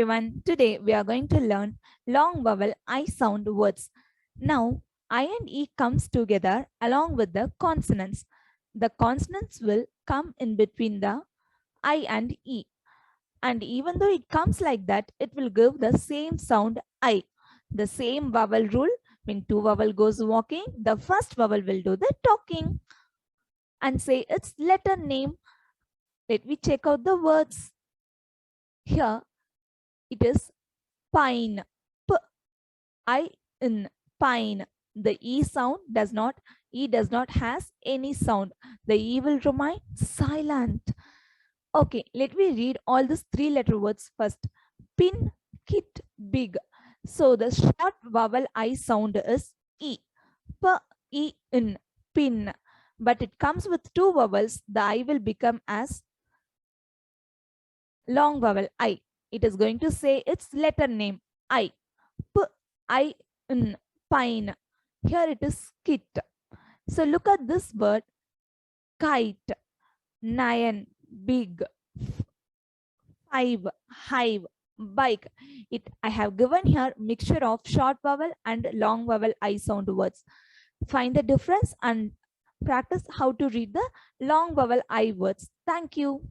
everyone. Today we are going to learn long vowel I sound words. Now I and E comes together along with the consonants. The consonants will come in between the I and E. And even though it comes like that, it will give the same sound I. The same vowel rule. When two vowel goes walking, the first vowel will do the talking and say its letter name. Let me check out the words. Here it is pine. P-I-N, pine. The E sound does not has any sound. The E will remain silent. Okay, let me read all these three letter words first. Pin, kit, big. So the short vowel I sound is E. P-I-N, pin. But it comes with two vowels. The I will become as long vowel I. It is going to say its letter name I. P-I-N, pine. Here it is kit. So look at this word kite, nine, big, five, hive, bike. I have given here mixture of short vowel and long vowel I sound words. Find the difference and practice how to read the long vowel I words. Thank you.